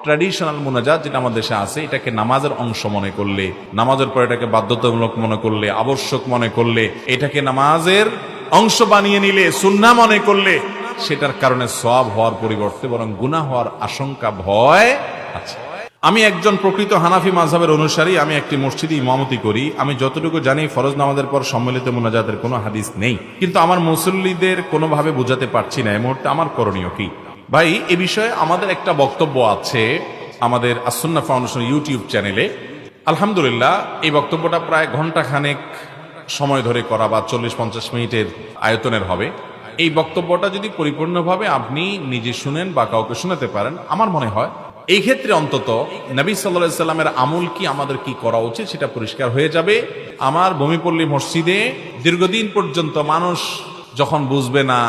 Traditional মুনাজাত যেটা আমাদের দেশে আছে, এটাকে নামাজের অংশ মনে করলে, নামাজের পর এটাকে বাধ্যতামূলক মনে করলে, আবশ্যক মনে করলে, এটাকে নামাজের অংশ বানিয়ে নিলে, সুন্নাহ মনে করলে, সেটার কারণে সওয়াব হওয়ার পরিবর্তে বরং গুনাহ হওয়ার আশঙ্কা ভয় আছে। আমি একজন প্রকৃত হানাফি মাযহাবের অনুসারী, আমি একটি মসজিদে ইমামতি করি। আমি যতটুকু জানি ফরজ নামাজের পর সম্মিলিত মুনাজাতের কোনো হাদিস নেই, কিন্তু আমার মুসল্লিদের কোনোভাবে বোঝাতে পারছি না এই মুহূর্তে আমার করণীয় কি। ভাই, এ বিষয়ে আমাদের একটা বক্তব্য আছে আমাদের আস-সুন্নাহ ফাউন্ডেশন ইউটিউব চ্যানেলে। আলহামদুলিল্লাহ, এই বক্তব্যটা প্রায় ঘন্টাখানেক সময় ধরে করা বা 40-50 মিনিটের আয়তনের হবে। এই বক্তব্যটা যদি পরিপূর্ণভাবে আপনি নিজে শুনেন বা কাউকে শোনাতে পারেন, আমার মনে হয় এই ক্ষেত্রে অন্তত নবী সাল্লাল্লাহু আলাইহি সাল্লামের আমল কি, আমাদের কি করা উচিত সেটা পরিষ্কার হয়ে যাবে। আমার ভূমিপল্লী মসজিদে দীর্ঘদিন পর্যন্ত মানুষ যখন বুঝবে না,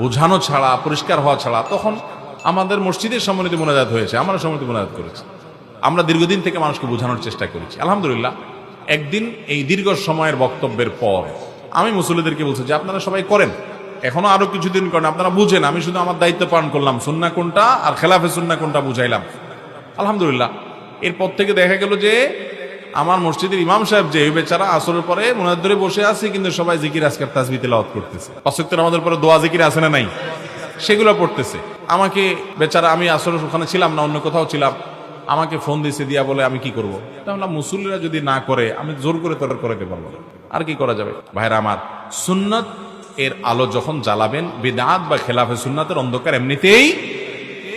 বোঝানো ছাড়া, পরিষ্কার হওয়া ছাড়া, তখন আমাদের মসজিদের সম্মিলিত মুনাজাত হয়েছে, আমরা সম্মিলিত মুনাজাত করেছি। আমরা দীর্ঘদিন থেকে মানুষকে বোঝানোর চেষ্টা করেছি। আলহামদুলিল্লাহ, একদিন এই দীর্ঘ সময়ের বক্তব্যের পর আমি মুসল্লিদেরকে বলছি যে আপনারা সবাই করেন, এখনো আরো কিছুদিন করেন, আপনারা বুঝেন, আমি শুধু আমার দায়িত্ব পালন করলাম, সুন্নাহ কোনটা আর খেলাফে সুন্নাহ কোনটা বুঝাইলাম। আলহামদুলিল্লাহ, এরপর থেকে দেখা গেল যে আমার মসজিদের ইমাম সাহেব যে বেচারা আসরের পরে মুনাজাত ধরে বসে আছে, কিন্তু সবাই জিকির আজকার তাসবিহ তিলাওয়াত করতেছে। পাঁচ ওয়াক্ত নামাজের পরে দোয়া জিকির আছে না নাই, সেগুলো পড়তেছে। আমাকে বেচারা, আমি আসলে ওখানে ছিলাম না, অন্য কোথাও ছিলাম, আমাকে ফোন দিয়েছে, দিয়া বলে আমি কি করবো। তাহলে মুসল্লিরা যদি না করে, আমি জোর করে তোর করাতে পারবো না, আর কি করা যাবে। ভাইরা আমার, সুন্নাত এর আলো যখন জ্বালাবেন, বিদআত বা খেলাফে সুন্নাতের অন্ধকার এমনিতেই।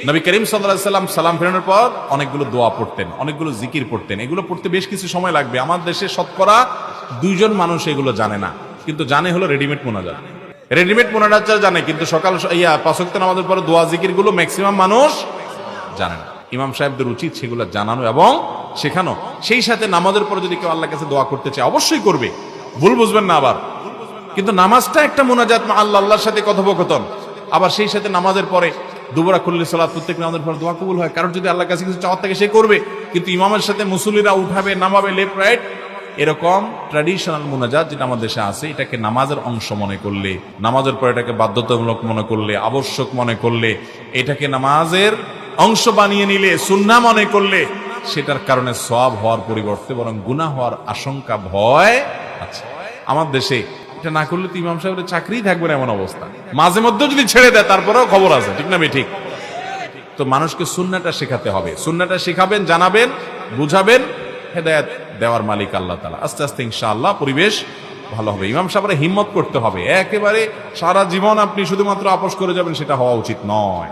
নবী করিম সাল্লাল্লাহু আলাইহি ওয়াসাল্লাম সালাম ফেরানোর পর অনেকগুলো দোয়া পড়তেন, অনেকগুলো জিকির পড়তেন। এগুলো পড়তে বেশ কিছু সময় লাগবে। আমার দেশে শতকরা 2 জন মানুষ এগুলো জানে না, কিন্তু জানে হলো রেডিমেড মুনাজাত। রেডিমেড মুনাজাত জানে, কিন্তু সকাল পাঁচ ওয়াক্ত নামাজের পরে দোয়া জিকির গুলো ম্যাক্সিমাম মানুষ জানে না। ইমাম সাহেবদের উচিত সেগুলো জানানো এবং শেখানো। সেই সাথে নামাজের পরে যদি কেউ আল্লাহর কাছে দোয়া করতে চায়, অবশ্যই করবে, ভুল বুঝবেন না আবার। কিন্তু নামাজটা একটা মুনাজাত, আল্লাহর সাথে কথোপকথন। আবার সেই সাথে নামাজের পরে দুবরা কুল্লি সালাত, প্রত্যেক নামাজের পরে দোয়া কবুল হয়। কারণ যদি আল্লাহর কাছে কিছু চাওয়ার থাকে সে করবে, কিন্তু ইমামের সাথে মুসল্লিরা উঠাবে, নামাবে, লেফট রাইট, এরকম ট্র্যাডিশনাল মুনাজাত যেটা আমাদের দেশে আছে, এটাকে নামাজের অংশ মনে করলে, নামাজের পর এটাকে বাধ্যতামূলক মনে করলে, আবশ্যক মনে করলে, এটাকে নামাজের অংশ বানিয়ে নিলে, সুন্নাহ মনে করলে, সেটার কারণে সওয়াব হওয়ার পরিবর্তে বরং গুনাহ হওয়ার আশঙ্কা ভয় আছে। আমার দেশে এটা না করলে তো ইমাম সাহেবের চাকরি থাকবে না, এমন অবস্থা। মাঝে মধ্যে যদি ছেড়ে দেয় তারপরেও খবর আছে, ঠিক না? ঠিক। তো মানুষকে সুন্নাহটা শেখাতে হবে, সুন্নাহটা শেখাবেন, জানাবেন, বুঝাবেন। হেদায়েত দেওয়ার মালিক আল্লাহ তাআলা। আস্তে আস্তে ইনশাআল্লাহ পরিবেশ ভালো হবে। ইমাম সাহেবরা হিম্মত করতে হবে। একেবারে সারা জীবন আপনি শুধুমাত্র আপোষ করে যাবেন, সেটা হওয়া উচিত নয়।